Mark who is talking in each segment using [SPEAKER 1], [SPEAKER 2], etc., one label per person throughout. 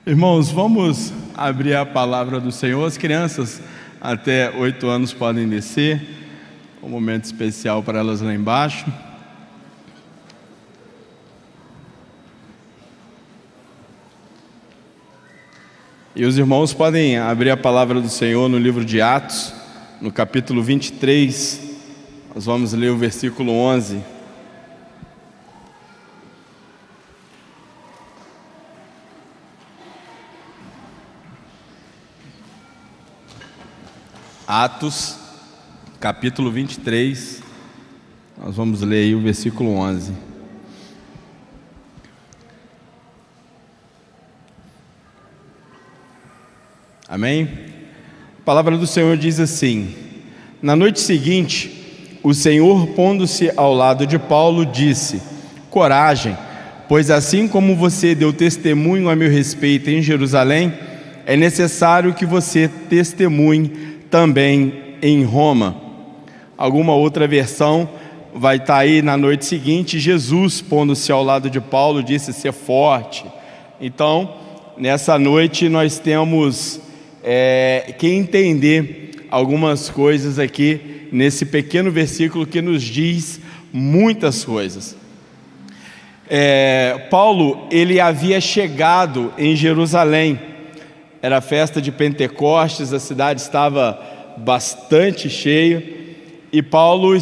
[SPEAKER 1] Irmãos, vamos abrir a palavra do Senhor. As crianças até 8 anos podem descer. Um momento especial para elas lá embaixo. E os irmãos podem abrir a palavra do Senhor no livro de Atos, no capítulo 23. Nós vamos ler o versículo 11. Atos, capítulo 23, nós vamos ler aí o versículo 11. Amém? A palavra do Senhor diz assim: na noite seguinte, o Senhor, pondo-se ao lado de Paulo, disse: coragem, pois assim como você deu testemunho a meu respeito em Jerusalém, é necessário que você testemunhe também em Roma. Alguma outra versão vai estar aí: na noite seguinte, Jesus, pondo-se ao lado de Paulo, disse: ser forte. Então, nessa noite nós temos que entender algumas coisas aqui nesse pequeno versículo que nos diz muitas coisas. Paulo, ele havia chegado em Jerusalém. Era a festa de Pentecostes, a cidade estava bastante cheia, e Paulo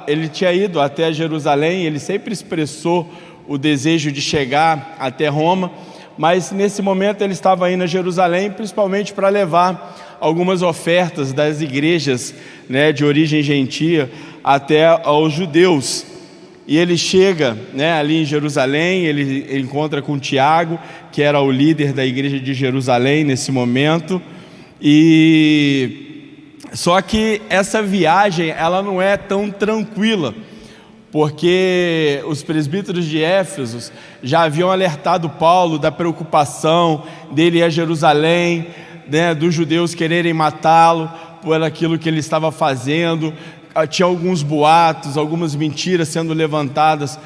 [SPEAKER 1] ele tinha ido até Jerusalém. Ele sempre expressou o desejo de chegar até Roma, mas nesse momento ele estava indo a Jerusalém, principalmente para levar algumas ofertas das igrejas, de origem gentia até aos judeus. E ele chega, ali em Jerusalém. Ele encontra com Tiago, que era o líder da igreja de Jerusalém nesse momento. Só que essa viagem, ela não é tão tranquila, porque os presbíteros de Éfeso já haviam alertado Paulo da preocupação dele ir a Jerusalém, dos judeus quererem matá-lo por aquilo que ele estava fazendo. Tinha alguns boatos, algumas mentiras sendo levantadas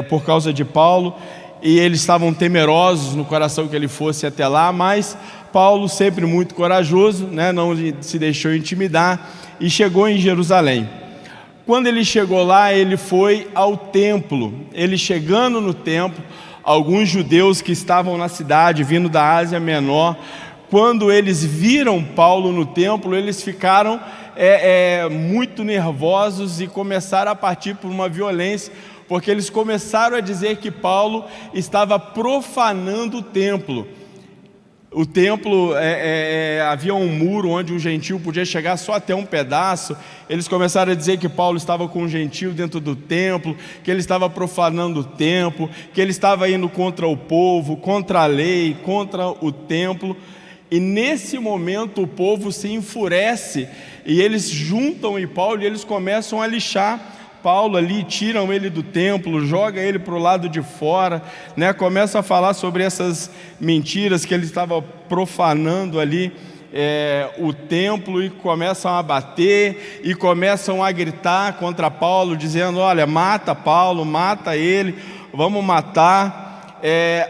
[SPEAKER 1] por causa de Paulo, e eles estavam temerosos no coração que ele fosse até lá. Mas Paulo, sempre muito corajoso, não se deixou intimidar e chegou em Jerusalém. Quando ele chegou lá, ele foi ao templo. Ele chegando no templo, alguns judeus que estavam na cidade, vindo da Ásia Menor, quando eles viram Paulo no templo, eles ficaram muito nervosos e começaram a partir por uma violência, porque eles começaram a dizer que Paulo estava profanando o templo. O templo, havia um muro onde um gentil podia chegar só até um pedaço. Eles começaram a dizer que Paulo estava com um gentil dentro do templo, que ele estava profanando o templo, que ele estava indo contra o povo, contra a lei, contra o templo. E nesse momento o povo se enfurece, e eles juntam em Paulo e eles começam a lixar Paulo ali, tiram ele do templo, jogam ele para o lado de fora, começam a falar sobre essas mentiras, que ele estava profanando ali o templo, e começam a bater e começam a gritar contra Paulo, dizendo: olha, mata Paulo, mata ele, vamos matar.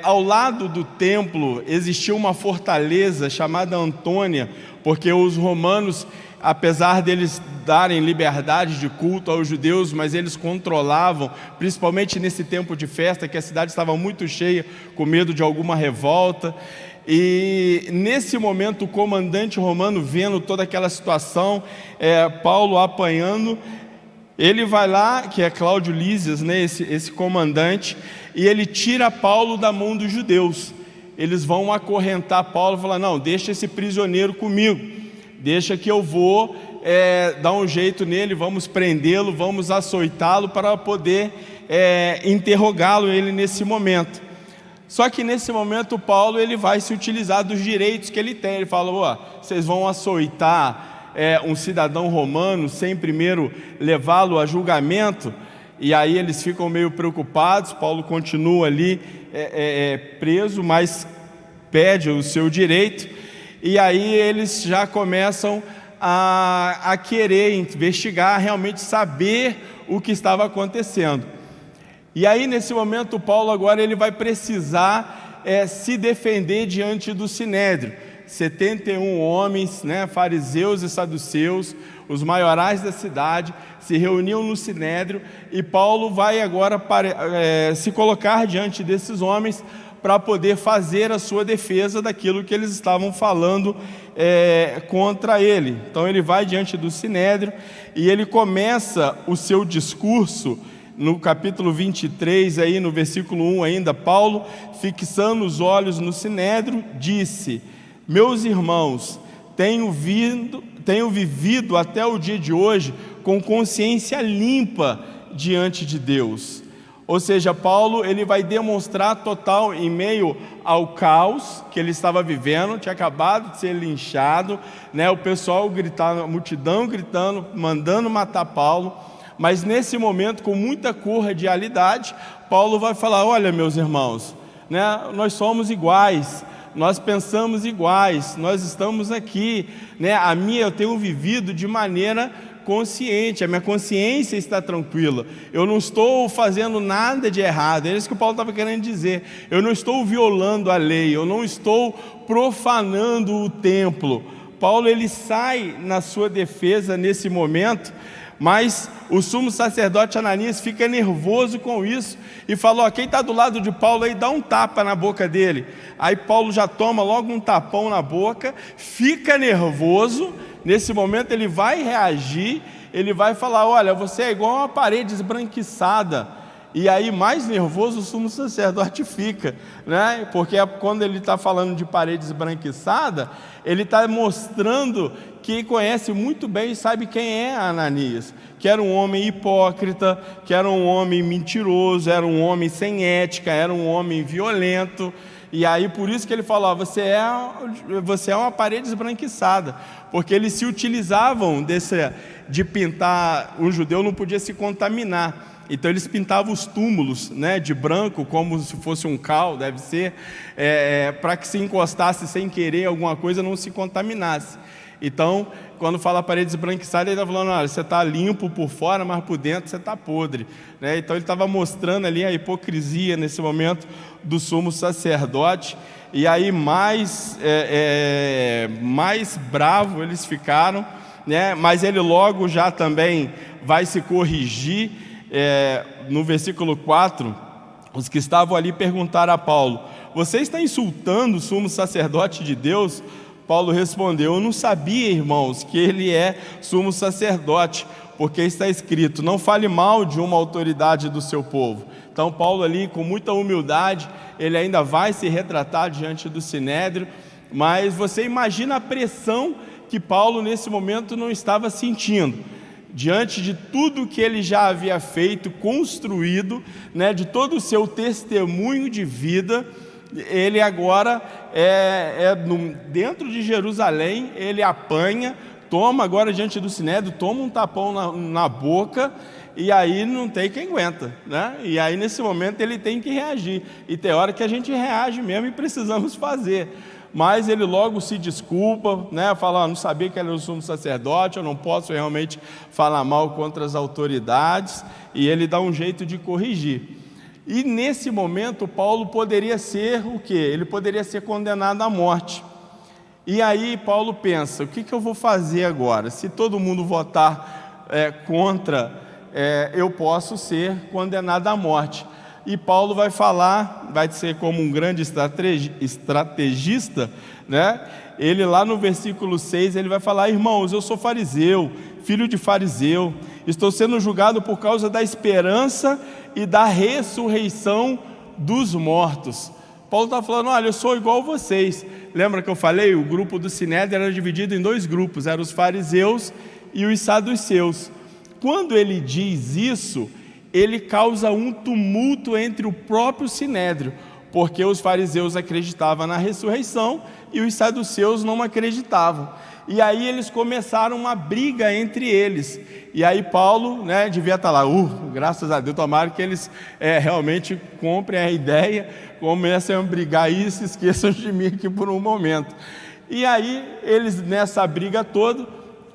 [SPEAKER 1] Ao lado do templo existia uma fortaleza chamada Antônia, porque os romanos, apesar deles darem liberdade de culto aos judeus, mas eles controlavam, principalmente nesse tempo de festa, que a cidade estava muito cheia, com medo de alguma revolta. E nesse momento o comandante romano, vendo toda aquela situação, Paulo apanhando, ele vai lá, que é Cláudio Lísias, esse comandante, e ele tira Paulo da mão dos judeus. Eles vão acorrentar Paulo e falar: não, deixa esse prisioneiro comigo, deixa que eu vou dar um jeito nele, vamos prendê-lo, vamos açoitá-lo para poder interrogá-lo ele nesse momento. Só que nesse momento Paulo, ele vai se utilizar dos direitos que ele tem. Ele fala: vocês vão açoitar um cidadão romano sem primeiro levá-lo a julgamento? E aí eles ficam meio preocupados. Paulo continua ali preso, mas pede o seu direito. E aí eles já começam a querer investigar, realmente saber o que estava acontecendo. E aí nesse momento Paulo agora ele vai precisar se defender diante do Sinédrio. 71 homens, fariseus e saduceus, os maiorais da cidade, se reuniam no Sinédrio, e Paulo vai agora se colocar diante desses homens para poder fazer a sua defesa daquilo que eles estavam falando contra ele. Então ele vai diante do Sinédrio e ele começa o seu discurso no capítulo 23, aí no versículo 1 ainda. Paulo, fixando os olhos no Sinédrio, disse: meus irmãos, tenho vivido até o dia de hoje com consciência limpa diante de Deus. Ou seja, Paulo ele vai demonstrar total, em meio ao caos que ele estava vivendo, tinha acabado de ser linchado, o pessoal gritando, a multidão gritando, mandando matar Paulo, mas nesse momento, com muita cordialidade, Paulo vai falar: olha, meus irmãos, nós somos iguais, nós pensamos iguais, nós estamos aqui, eu tenho vivido de maneira consciente, a minha consciência está tranquila, eu não estou fazendo nada de errado. É isso que o Paulo estava querendo dizer. Eu não estou violando a lei, eu não estou profanando o templo. Paulo ele sai na sua defesa nesse momento, mas o sumo sacerdote Ananias fica nervoso com isso e falou: quem está do lado de Paulo aí, dá um tapa na boca dele. Aí Paulo já toma logo um tapão na boca, fica nervoso. Nesse momento ele vai reagir, ele vai falar: olha, você é igual uma parede esbranquiçada. E aí mais nervoso o sumo sacerdote fica, porque quando ele está falando de parede esbranquiçada, ele está mostrando que conhece muito bem e sabe quem é Ananias, que era um homem hipócrita, que era um homem mentiroso, era um homem sem ética, era um homem violento. E aí por isso que ele falou: você é uma parede esbranquiçada, porque eles se utilizavam de pintar. Um judeu não podia se contaminar, então eles pintavam os túmulos de branco, como se fosse um cal, deve ser, para que se encostasse sem querer alguma coisa, não se contaminasse. Então, quando fala parede esbranquiçada, ele está falando: olha, você está limpo por fora, mas por dentro você está podre. Então ele estava mostrando ali a hipocrisia nesse momento do sumo sacerdote. E aí mais bravo eles ficaram, mas ele logo já também vai se corrigir. No versículo 4, os que estavam ali perguntaram a Paulo: você está insultando o sumo sacerdote de Deus? Paulo respondeu: eu não sabia, irmãos, que ele é sumo sacerdote, porque está escrito: não fale mal de uma autoridade do seu povo. Então Paulo ali, com muita humildade, ele ainda vai se retratar diante do Sinédrio, mas você imagina a pressão que Paulo nesse momento não estava sentindo, diante de tudo que ele já havia feito, construído, de todo o seu testemunho de vida. Ele agora, dentro de Jerusalém, ele apanha, toma agora diante do Sinédrio, toma um tapão na boca, e aí não tem quem aguenta, E aí nesse momento ele tem que reagir, e tem hora que a gente reage mesmo e precisamos fazer. Mas ele logo se desculpa, fala: não sabia que ele era o sumo sacerdote, eu não posso realmente falar mal contra as autoridades, e ele dá um jeito de corrigir. E nesse momento Paulo poderia ser o quê? Ele poderia ser condenado à morte. E aí Paulo pensa: o que eu vou fazer agora? Se todo mundo votar contra, eu posso ser condenado à morte. E Paulo vai falar, vai ser como um grande estrategista, Ele lá no versículo 6, ele vai falar: irmãos, eu sou fariseu, filho de fariseu, estou sendo julgado por causa da esperança e da ressurreição dos mortos. Paulo está falando: olha, eu sou igual a vocês. Lembra que eu falei? O grupo do Sinédrio era dividido em dois grupos, eram os fariseus e os saduceus. Quando ele diz isso, ele causa um tumulto entre o próprio Sinédrio, porque os fariseus acreditavam na ressurreição e os saduceus não acreditavam. E aí eles começaram uma briga entre eles. E aí Paulo devia estar lá: graças a Deus, tomara que eles realmente comprem a ideia, comecem a brigar e se esqueçam de mim aqui por um momento. E aí eles, nessa briga toda,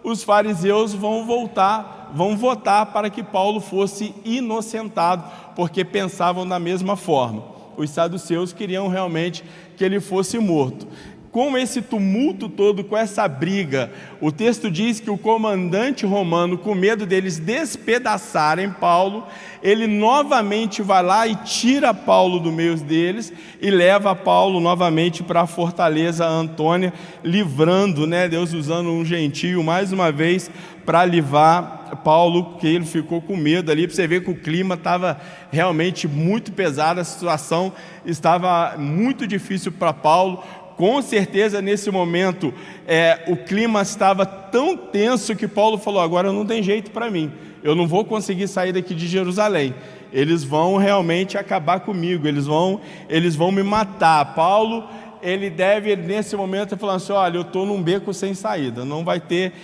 [SPEAKER 1] os fariseus vão votar para que Paulo fosse inocentado, porque pensavam da mesma forma. os saduceus queriam realmente que ele fosse morto. Com esse tumulto todo, com essa briga, o texto diz que o comandante romano, com medo deles despedaçarem Paulo, ele novamente vai lá e tira Paulo do meio deles e leva Paulo novamente para a fortaleza Antônia, livrando, Deus usando um gentio mais uma vez para livrar Paulo, porque ele ficou com medo ali. Para você ver que o clima estava realmente muito pesado, a situação estava muito difícil para Paulo. Com certeza, nesse momento, o clima estava tão tenso que Paulo falou: agora não tem jeito para mim, eu não vou conseguir sair daqui de Jerusalém, eles vão realmente acabar comigo, eles vão me matar. Paulo, ele deve, nesse momento, falar assim: olha, eu estou num beco sem saída, não vai ter,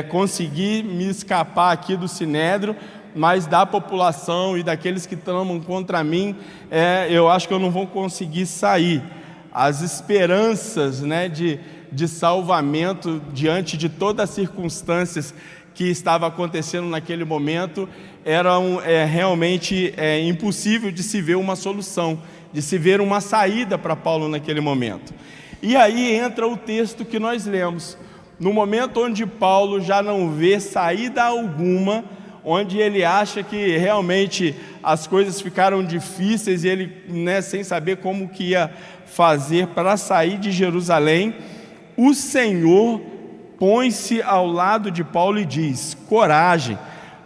[SPEAKER 1] conseguir me escapar aqui do Sinédrio, mas da população e daqueles que tramam contra mim, eu acho que eu não vou conseguir sair. As esperanças, de salvamento diante de todas as circunstâncias que estavam acontecendo naquele momento eram realmente impossível de se ver uma solução, de se ver uma saída para Paulo naquele momento. E aí entra o texto que nós lemos, no momento onde Paulo já não vê saída alguma, onde ele acha que realmente as coisas ficaram difíceis e ele, sem saber como que ia fazer para sair de Jerusalém, o Senhor põe-se ao lado de Paulo e diz: coragem,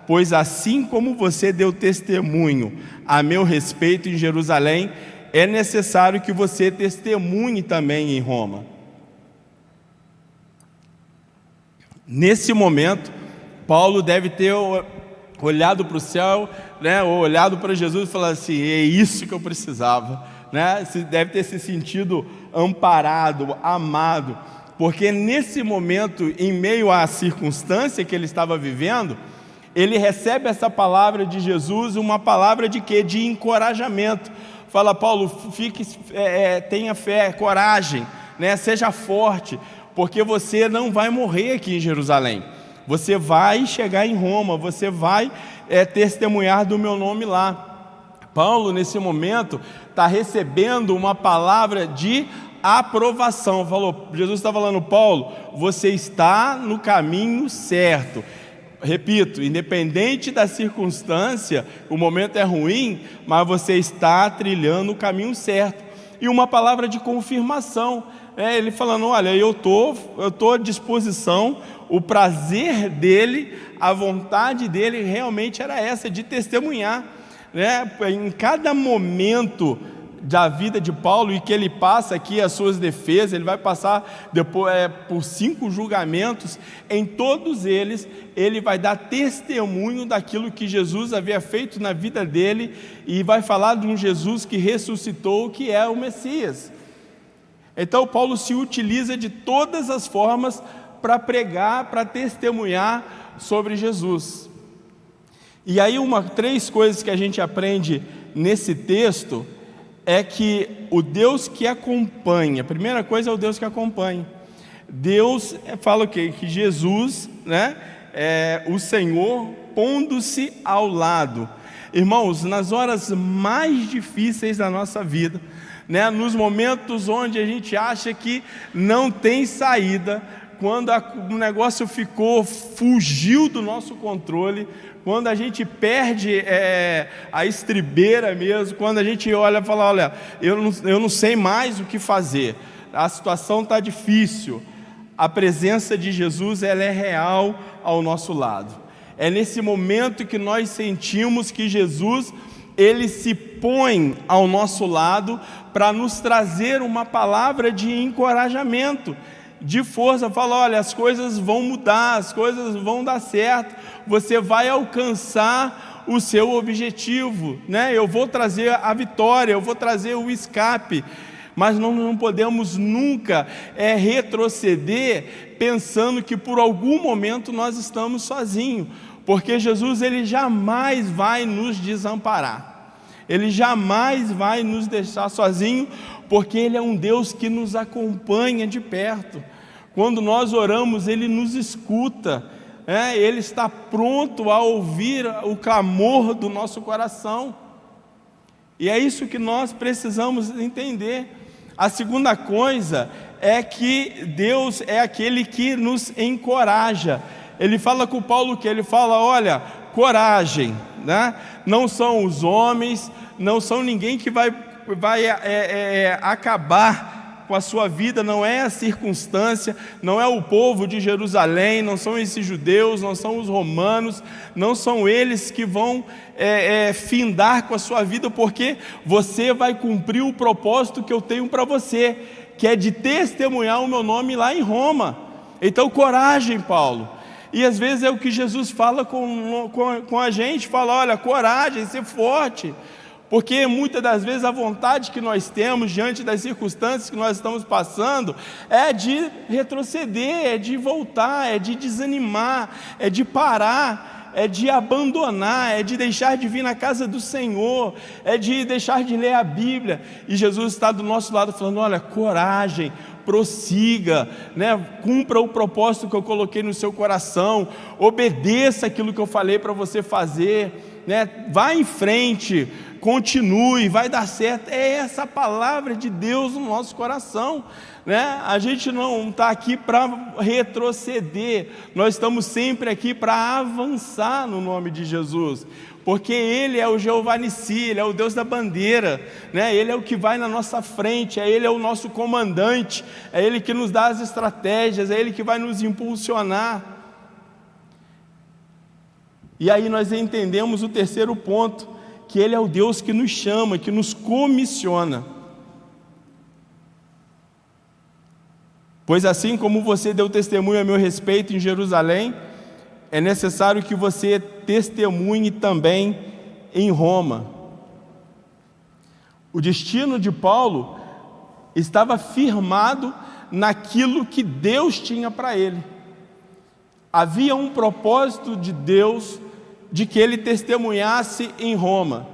[SPEAKER 1] pois assim como você deu testemunho a meu respeito em Jerusalém, é necessário que você testemunhe também em Roma. Nesse momento, Paulo deve ter olhado para o céu, ou olhado para Jesus e falado assim: é isso que eu precisava. Deve ter se sentido amparado, amado, porque nesse momento, em meio à circunstância que ele estava vivendo, ele recebe essa palavra de Jesus, uma palavra de quê? De encorajamento. Fala: Paulo, tenha fé, coragem, seja forte, porque você não vai morrer aqui em Jerusalém, você vai chegar em Roma, você vai testemunhar do meu nome lá. Paulo, nesse momento, está recebendo uma palavra de aprovação. Jesus está falando: Paulo, você está no caminho certo. Repito, independente da circunstância, o momento é ruim, mas você está trilhando o caminho certo. E uma palavra de confirmação, ele falando: olha, eu estou à disposição, o prazer dele, a vontade dele realmente era essa, de testemunhar. Em cada momento da vida de Paulo, e que ele passa aqui as suas defesas, ele vai passar depois por 5 julgamentos, em todos eles, ele vai dar testemunho daquilo que Jesus havia feito na vida dele, e vai falar de um Jesus que ressuscitou, que é o Messias. Então Paulo se utiliza de todas as formas para pregar, para testemunhar sobre Jesus. E aí 3 coisas que a gente aprende nesse texto é que o Deus que acompanha, a primeira coisa é o Deus que acompanha. Deus fala o quê? Que Jesus, o Senhor pondo-se ao lado. Irmãos, nas horas mais difíceis da nossa vida, nos momentos onde a gente acha que não tem saída, quando o negócio fugiu do nosso controle, quando a gente perde a estribeira mesmo, quando a gente olha e fala: olha, eu não sei mais o que fazer, a situação está difícil, a presença de Jesus, ela é real ao nosso lado. É nesse momento que nós sentimos que Jesus, ele se põe ao nosso lado para nos trazer uma palavra de encorajamento, de força. Fala: olha, as coisas vão mudar, as coisas vão dar certo, você vai alcançar o seu objetivo, eu vou trazer a vitória, eu vou trazer o escape. Mas não podemos nunca retroceder pensando que por algum momento nós estamos sozinhos, porque Jesus, ele jamais vai nos desamparar, ele jamais vai nos deixar sozinhos, porque ele é um Deus que nos acompanha de perto. Quando nós oramos, ele nos escuta, ele está pronto a ouvir o clamor do nosso coração. E é isso que nós precisamos entender. A segunda coisa é que Deus é aquele que nos encoraja. Ele fala com Paulo que ele fala, olha, coragem, né? Não são os homens, não são ninguém que vai acabar com a sua vida, não é a circunstância, não é o povo de Jerusalém, não são esses judeus, não são os romanos, não são eles que vão findar com a sua vida, porque você vai cumprir o propósito que eu tenho para você, que é de testemunhar o meu nome lá em Roma. Então, coragem, Paulo. E às vezes é o que Jesus fala com a gente, fala, olha, coragem, ser forte, porque muitas das vezes a vontade que nós temos diante das circunstâncias que nós estamos passando é de retroceder, é de voltar, é de desanimar, é de parar, é de abandonar, é de deixar de vir na casa do Senhor, é de deixar de ler a Bíblia. E Jesus está do nosso lado falando, olha, coragem, prossiga, né? Cumpra o propósito que eu coloquei no seu coração, obedeça aquilo que eu falei para você fazer, né? Vá em frente, continue, vai dar certo. É essa palavra de Deus no nosso coração, né? A gente não está aqui para retroceder, nós estamos sempre aqui para avançar no nome de Jesus, porque Ele é o Jeová Nissi, Ele é o Deus da bandeira, né? Ele é o que vai na nossa frente, Ele é o nosso comandante, é Ele que nos dá as estratégias, é Ele que vai nos impulsionar. E aí nós entendemos o terceiro ponto, que Ele é o Deus que nos chama, que nos comissiona. Pois assim como você deu testemunho a meu respeito em Jerusalém, é necessário que você testemunhe também em Roma. O destino de Paulo estava firmado naquilo que Deus tinha para ele. Havia um propósito de Deus de que ele testemunhasse em Roma.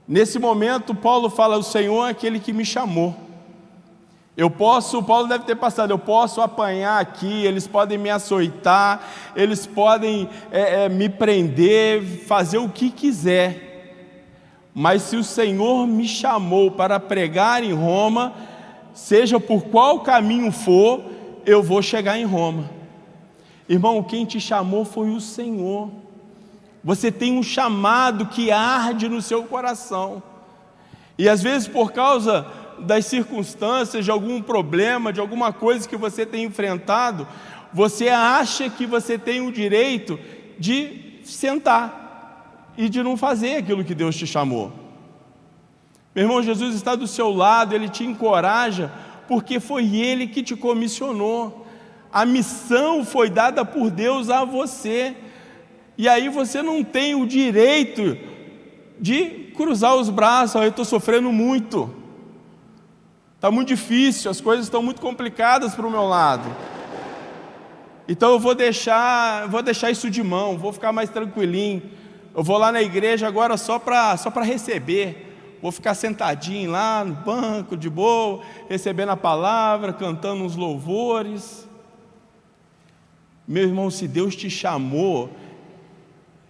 [SPEAKER 1] Nesse momento, Paulo fala, o Senhor é aquele que me chamou. Paulo deve ter passado, eu posso apanhar aqui, eles podem me açoitar, eles podem me prender, fazer o que quiser, mas se o Senhor me chamou para pregar em Roma, seja por qual caminho for, eu vou chegar em Roma. Irmão, quem te chamou foi o Senhor. Você tem um chamado que arde no seu coração, e às vezes por causa das circunstâncias, de algum problema, de alguma coisa que você tem enfrentado, você acha que você tem o direito de sentar e de não fazer aquilo que Deus te chamou. Meu irmão, Jesus está do seu lado, Ele te encoraja, porque foi Ele que te comissionou. A missão foi dada por Deus a você, e aí você não tem o direito de cruzar os braços, eu estou sofrendo muito, está muito difícil, as coisas estão muito complicadas para o meu lado, então eu vou deixar isso de mão, vou ficar mais tranquilinho, eu vou lá na igreja agora só para receber, vou ficar sentadinho lá no banco, de boa, recebendo a palavra, cantando uns louvores. Meu irmão, se Deus te chamou,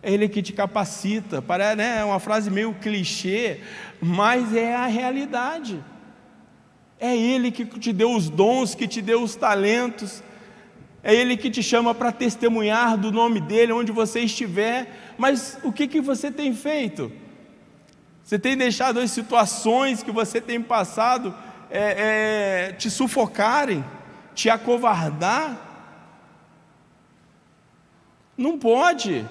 [SPEAKER 1] é Ele que te capacita. Parece, né, é uma frase meio clichê, mas é a realidade. É Ele que te deu os dons, que te deu os talentos, é Ele que te chama para testemunhar do nome dEle onde você estiver. Mas o que você tem feito? Você tem deixado as situações que você tem passado te sufocarem, te acovardar? Não pode.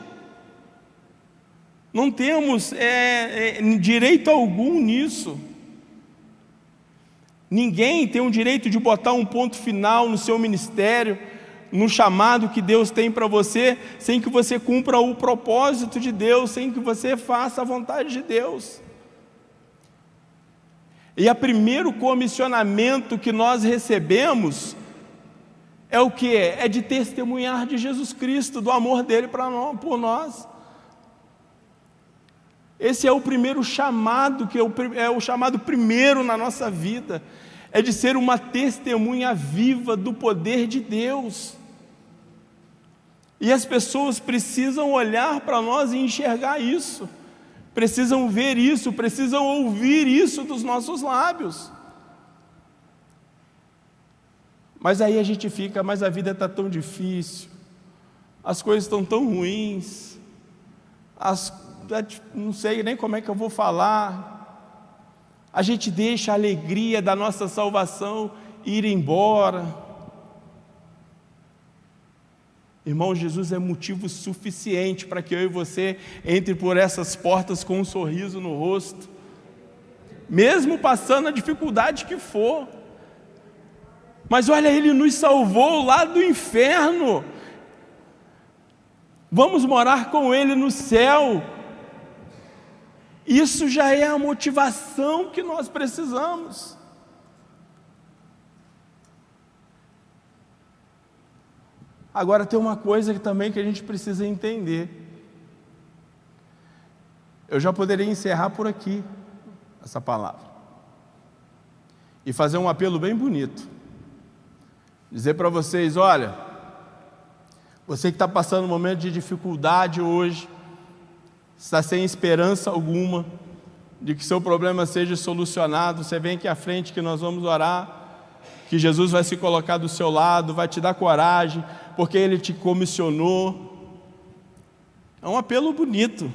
[SPEAKER 1] Não temos direito algum nisso. Ninguém tem o direito de botar um ponto final no seu ministério, no chamado que Deus tem para você, sem que você cumpra o propósito de Deus, sem que você faça a vontade de Deus. E o primeiro comissionamento que nós recebemos é o que? É de testemunhar de Jesus Cristo, do amor dEle por nós. Esse é o primeiro chamado, que é o chamado primeiro na nossa vida, é de ser uma testemunha viva do poder de Deus. E as pessoas precisam olhar para nós e enxergar isso, precisam ver isso, precisam ouvir isso dos nossos lábios. Mas aí a gente fica, mas a vida está tão difícil, as coisas estão tão ruins, não sei nem como é que eu vou falar. A gente deixa a alegria da nossa salvação ir embora. Irmão, Jesus é motivo suficiente para que eu e você entre por essas portas com um sorriso no rosto, mesmo passando a dificuldade que for. Mas olha, Ele nos salvou lá do inferno. Vamos morar com Ele no céu. Isso já é a motivação que nós precisamos. Agora tem uma coisa também que a gente precisa entender. Eu já poderia encerrar por aqui essa palavra e fazer um apelo bem bonito. Dizer para vocês, olha, você que está passando um momento de dificuldade hoje, está sem esperança alguma de que seu problema seja solucionado, você vem aqui à frente que nós vamos orar, que Jesus vai se colocar do seu lado, vai te dar coragem, porque Ele te comissionou. É um apelo bonito,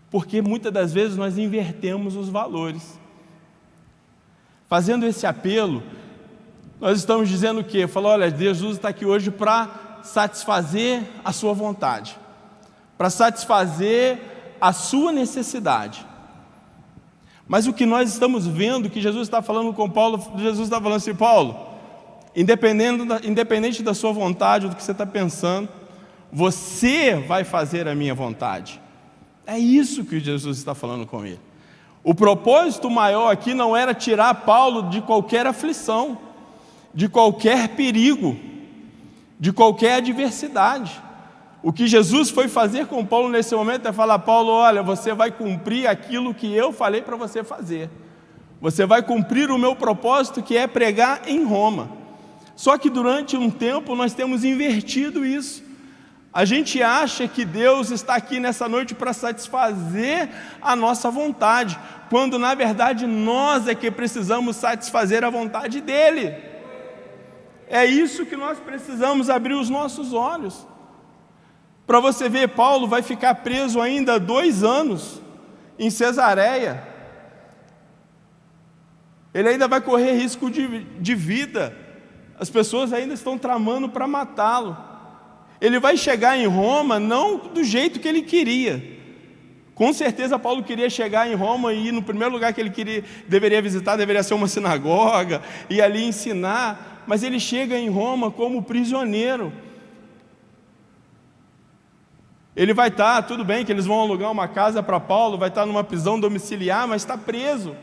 [SPEAKER 1] porque muitas das vezes nós invertemos os valores. Fazendo esse apelo, nós estamos dizendo o quê? Falou, olha, Jesus está aqui hoje para satisfazer a sua vontade, para satisfazer a sua necessidade. Mas o que nós estamos vendo, que Jesus está falando com Paulo, Jesus está falando assim, Paulo, independente da sua vontade, do que você está pensando, você vai fazer a minha vontade. É isso que Jesus está falando com ele. O propósito maior aqui não era tirar Paulo de qualquer aflição, de qualquer perigo, de qualquer adversidade. O que Jesus foi fazer com Paulo nesse momento é falar, Paulo, olha, você vai cumprir aquilo que eu falei para você fazer. Você vai cumprir o meu propósito, que é pregar em Roma. Só que durante um tempo nós temos invertido isso. A gente acha que Deus está aqui nessa noite para satisfazer a nossa vontade, quando na verdade nós é que precisamos satisfazer a vontade dEle. É isso que nós precisamos abrir os nossos olhos. Para você ver, Paulo vai ficar preso ainda 2 anos em Cesareia. Ele ainda vai correr risco de vida. As pessoas ainda estão tramando para matá-lo. Ele vai chegar em Roma não do jeito que ele queria. Com certeza Paulo queria chegar em Roma e no primeiro lugar que ele deveria visitar deveria ser uma sinagoga e ali ensinar. Mas ele chega em Roma como prisioneiro. Ele vai estar, tudo bem que eles vão alugar uma casa para Paulo, vai estar numa prisão domiciliar, mas está preso,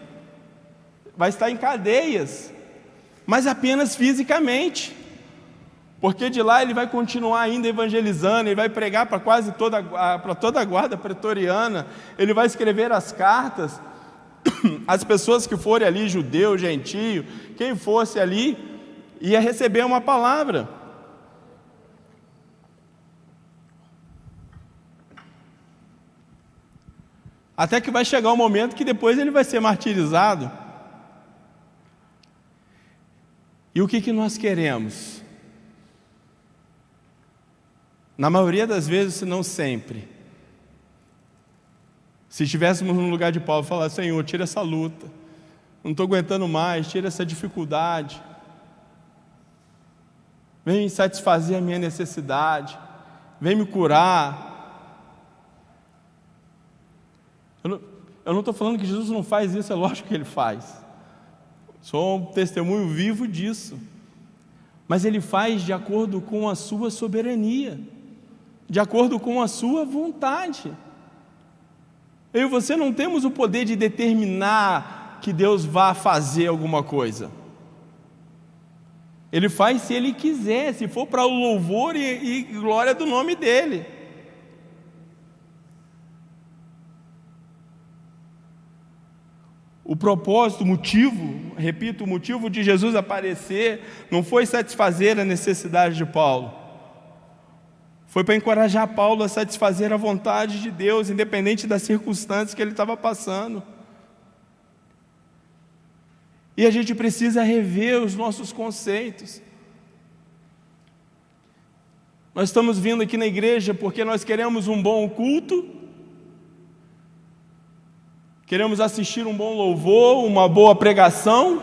[SPEAKER 1] vai estar em cadeias, mas apenas fisicamente, porque de lá ele vai continuar ainda evangelizando, ele vai pregar para quase toda a guarda pretoriana, ele vai escrever as cartas, as pessoas que forem ali, judeu, gentio, quem fosse ali, ia receber uma palavra. Até que vai chegar um momento que depois ele vai ser martirizado. E o que nós queremos? Na maioria das vezes, se não sempre, se estivéssemos no lugar de Paulo, falar, Senhor, tira essa luta, não estou aguentando mais, tira essa dificuldade, vem satisfazer a minha necessidade, vem me curar. Eu não estou falando que Jesus não faz isso, é lógico que Ele faz. Sou um testemunho vivo disso. Mas Ele faz de acordo com a sua soberania, de acordo com a sua vontade. Eu e você não temos o poder de determinar que Deus vá fazer alguma coisa. Ele faz se Ele quiser, se for para o louvor e glória do nome dEle. O propósito, o motivo, repito, o motivo de Jesus aparecer não foi satisfazer a necessidade de Paulo, Foi para encorajar Paulo a satisfazer a vontade de Deus, independente das circunstâncias que ele estava passando. E a gente precisa rever os nossos conceitos. Nós estamos vindo aqui na igreja porque nós queremos um bom culto, queremos assistir um bom louvor, uma boa pregação,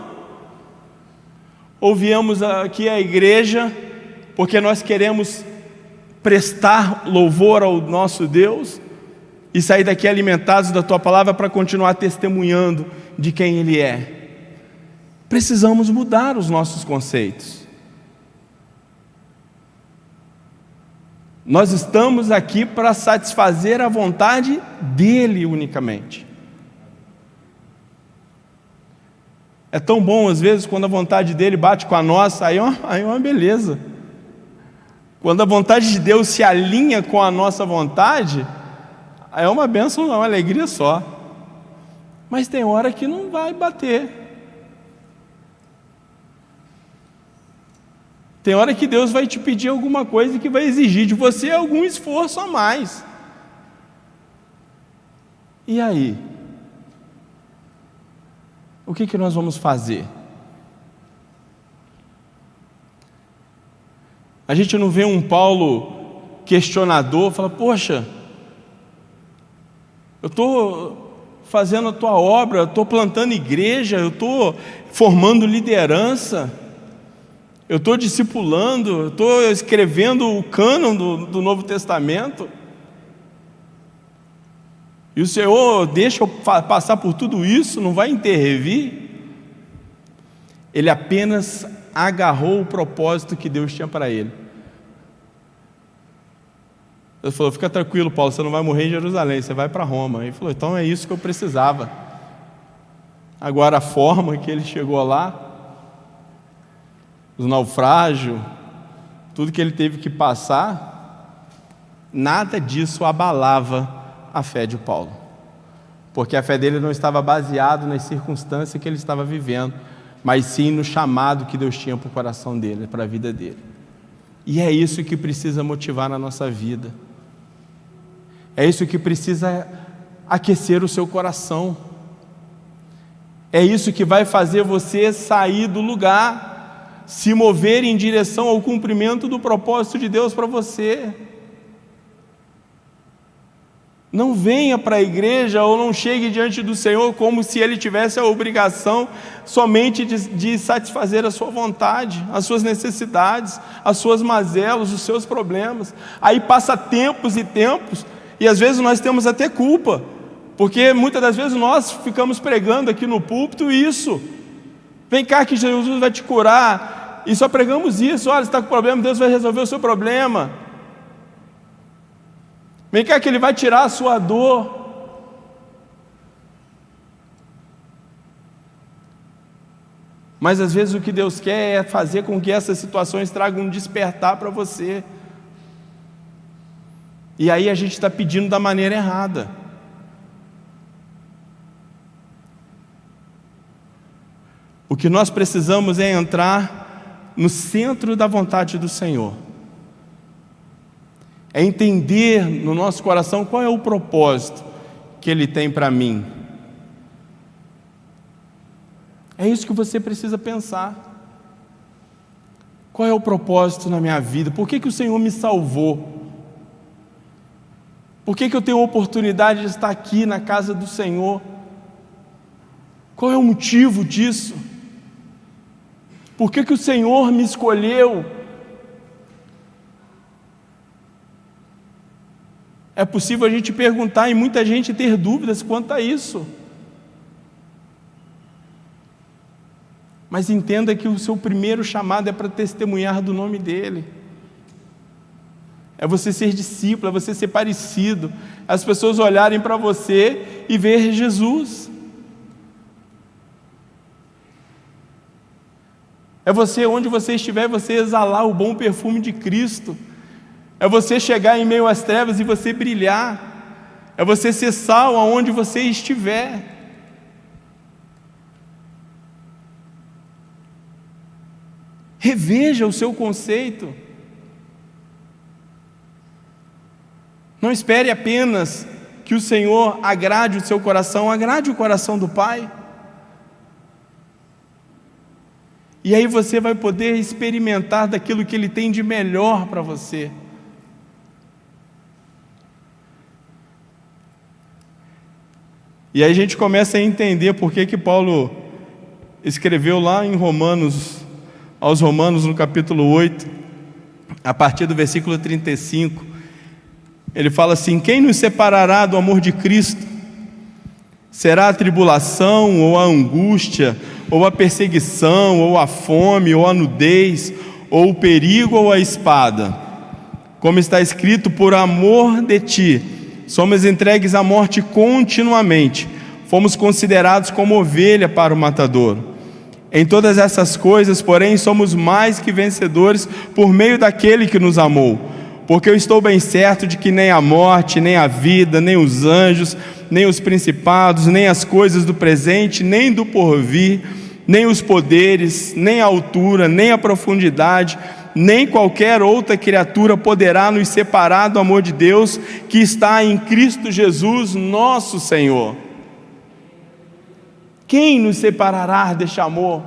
[SPEAKER 1] ou viemos aqui à igreja porque nós queremos prestar louvor ao nosso Deus e sair daqui alimentados da Tua palavra para continuar testemunhando de quem Ele é. Precisamos mudar os nossos conceitos. Nós estamos aqui para satisfazer a vontade dEle unicamente. É tão bom às vezes quando a vontade dEle bate com a nossa, aí é uma beleza. Quando a vontade de Deus se alinha com a nossa vontade, aí é uma bênção, não, é uma alegria só. Mas tem hora que não vai bater. Tem hora que Deus vai te pedir alguma coisa que vai exigir de você algum esforço a mais. E aí? O que nós vamos fazer? A gente não vê um Paulo questionador, fala, poxa, eu estou fazendo a tua obra, eu estou plantando igreja, eu estou formando liderança, eu estou discipulando, eu estou escrevendo o cânon do Novo Testamento, e o Senhor deixa eu passar por tudo isso, não vai intervir? Ele apenas agarrou o propósito que Deus tinha para ele. Deus falou, fica tranquilo, Paulo, você não vai morrer em Jerusalém, você vai para Roma. Ele falou, então é isso que eu precisava. Agora a forma que ele chegou lá, os naufrágios, tudo que ele teve que passar, nada disso abalava a fé de Paulo, porque a fé dele não estava baseada nas circunstâncias que ele estava vivendo, mas sim no chamado que Deus tinha para o coração dele, para a vida dele. E é isso que precisa motivar na nossa vida, é isso que precisa aquecer o seu coração, é isso que vai fazer você sair do lugar, se mover em direção ao cumprimento do propósito de Deus para você. Não venha para a igreja ou não chegue diante do Senhor como se Ele tivesse a obrigação somente de satisfazer a sua vontade, as suas necessidades, as suas mazelas, os seus problemas. Aí passa tempos e tempos, e às vezes nós temos até culpa, porque muitas das vezes nós ficamos pregando aqui no púlpito isso. Vem cá que Jesus vai te curar, e só pregamos isso. Olha, você está com problema, Deus vai resolver o seu problema. Vem cá que Ele vai tirar a sua dor. Mas às vezes o que Deus quer é fazer com que essas situações tragam um despertar para você. E aí a gente está pedindo da maneira errada. O que nós precisamos é entrar no centro da vontade do Senhor. É entender no nosso coração qual é o propósito que Ele tem para mim. É isso que você precisa pensar. Qual é o propósito na minha vida? Por que o Senhor me salvou? Por que eu tenho a oportunidade de estar aqui na casa do Senhor? Qual é o motivo disso? Por que o Senhor me escolheu? É possível a gente perguntar e muita gente ter dúvidas quanto a isso. Mas entenda que o seu primeiro chamado é para testemunhar do nome dEle. É você ser discípulo, é você ser parecido. As pessoas olharem para você e ver Jesus. É você, onde você estiver, você exalar o bom perfume de Cristo. É você chegar em meio às trevas e você brilhar. É você ser sal aonde você estiver. Reveja o seu conceito. Não espere apenas que o Senhor agrade o seu coração, agrade o coração do Pai. E aí você vai poder experimentar daquilo que Ele tem de melhor para você. E aí a gente começa a entender por que Paulo escreveu lá em Romanos, aos Romanos no capítulo 8, a partir do versículo 35, ele fala assim: quem nos separará do amor de Cristo? Será a tribulação, ou a angústia, ou a perseguição, ou a fome, ou a nudez, ou o perigo, ou a espada? Como está escrito: por amor de ti, somos entregues à morte continuamente, fomos considerados como ovelha para o matador. Em todas essas coisas, porém, somos mais que vencedores por meio daquele que nos amou. Porque eu estou bem certo de que nem a morte, nem a vida, nem os anjos, nem os principados, nem as coisas do presente, nem do porvir, nem os poderes, nem a altura, nem a profundidade, nem qualquer outra criatura poderá nos separar do amor de Deus que está em Cristo Jesus, nosso Senhor. Quem nos separará deste amor?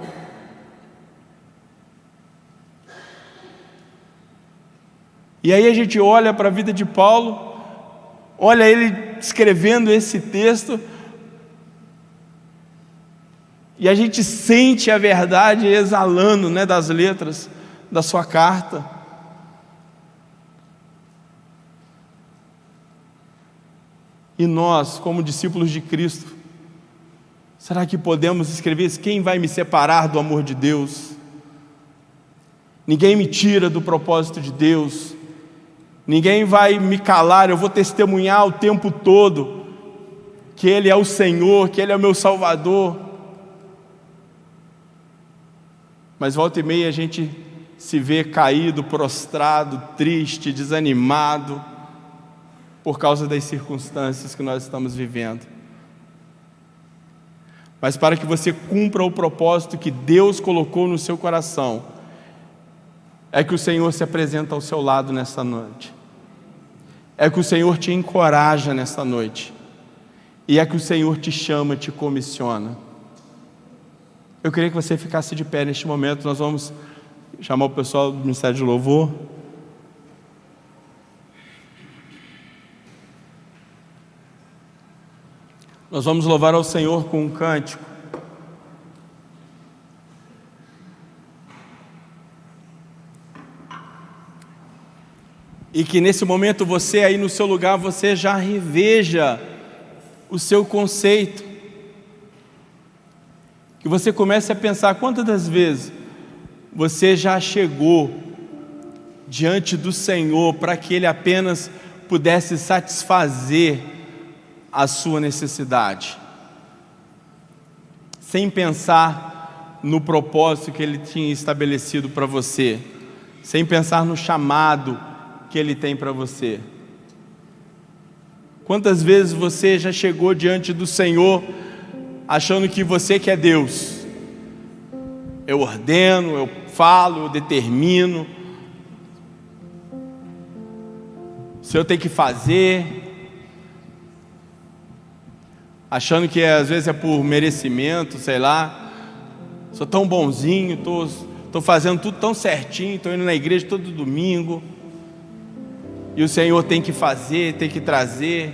[SPEAKER 1] E aí a gente olha para a vida de Paulo, olha ele escrevendo esse texto, e a gente sente a verdade exalando, né, das letras da sua carta. E nós, como discípulos de Cristo, será que podemos escrever isso? Quem vai me separar do amor de Deus? Ninguém me tira do propósito de Deus, ninguém vai me calar. Eu vou testemunhar o tempo todo que Ele é o Senhor, que Ele é o meu Salvador. Mas volta e meia a gente se vê caído, prostrado, triste, desanimado, por causa das circunstâncias que nós estamos vivendo. Mas para que você cumpra o propósito que Deus colocou no seu coração, é que o Senhor se apresenta ao seu lado nessa noite, é que o Senhor te encoraja nessa noite, e é que o Senhor te chama, te comissiona. Eu queria que você ficasse de pé neste momento. Nós vamos chamar o pessoal do Ministério de Louvor. Nós vamos louvar ao Senhor com um cântico. E que nesse momento você aí no seu lugar, você já reveja o seu conceito. Que você comece a pensar quantas das vezes você já chegou diante do Senhor para que Ele apenas pudesse satisfazer a sua necessidade, sem pensar no propósito que Ele tinha estabelecido para você, sem pensar no chamado que Ele tem para você. Quantas vezes você já chegou diante do Senhor achando que você que é Deus? Eu ordeno, eu falo, eu determino, o Senhor tem que fazer, achando que às vezes é por merecimento, sei lá. Sou tão bonzinho, estou fazendo tudo tão certinho, estou indo na igreja todo domingo, e o Senhor tem que fazer, tem que trazer.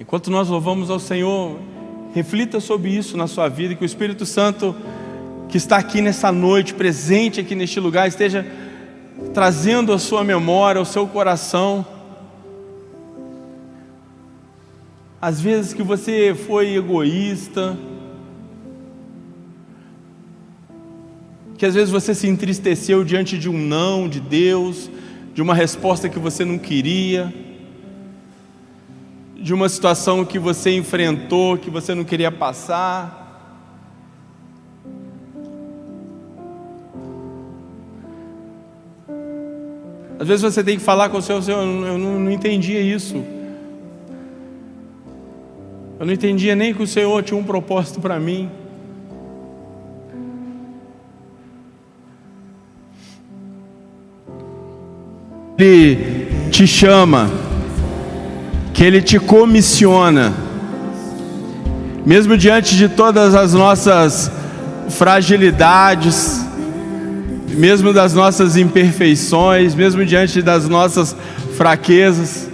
[SPEAKER 1] Enquanto nós louvamos ao Senhor, reflita sobre isso na sua vida, que o Espírito Santo que está aqui nessa noite, presente aqui neste lugar, esteja trazendo a sua memória, ao seu coração, às vezes que você foi egoísta, que às vezes você se entristeceu diante de um não de Deus, de uma resposta que você não queria, de uma situação que você enfrentou, que você não queria passar. Às vezes você tem que falar com o Senhor: eu não entendia isso. Eu não entendia nem que o Senhor tinha um propósito para mim. Ele te chama, que Ele te comissiona, mesmo diante de todas as nossas fragilidades, mesmo das nossas imperfeições, mesmo diante das nossas fraquezas.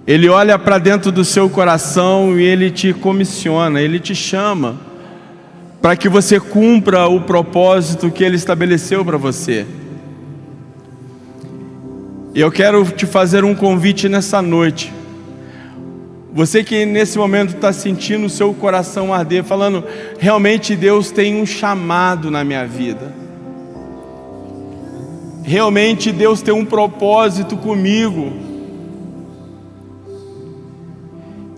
[SPEAKER 1] Ele olha para dentro do seu coração e Ele te comissiona, Ele te chama para que você cumpra o propósito que Ele estabeleceu para você. E eu quero te fazer um convite nessa noite. Você que nesse momento está sentindo o seu coração arder, falando, realmente Deus tem um chamado na minha vida. Realmente Deus tem um propósito comigo.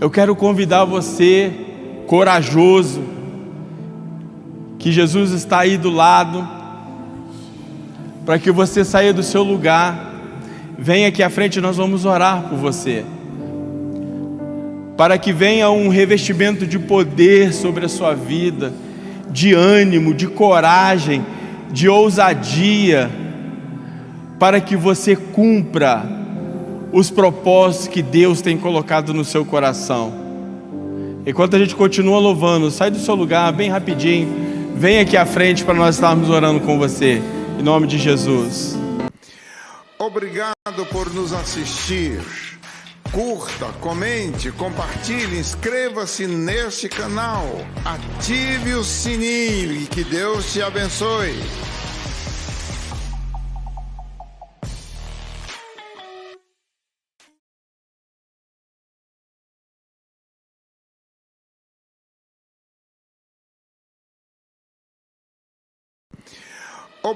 [SPEAKER 1] Eu quero convidar você, corajoso, que Jesus está aí do lado, para que você saia do seu lugar. Venha aqui à frente, nós vamos orar por você, para que venha um revestimento de poder sobre a sua vida, de ânimo, de coragem, de ousadia, para que você cumpra os propósitos que Deus tem colocado no seu coração. Enquanto a gente continua louvando, sai do seu lugar bem rapidinho, vem aqui à frente para nós estarmos orando com você, em nome de Jesus.
[SPEAKER 2] Obrigado por nos assistir. Curta, comente, compartilhe, inscreva-se neste canal, ative o sininho e que Deus te abençoe.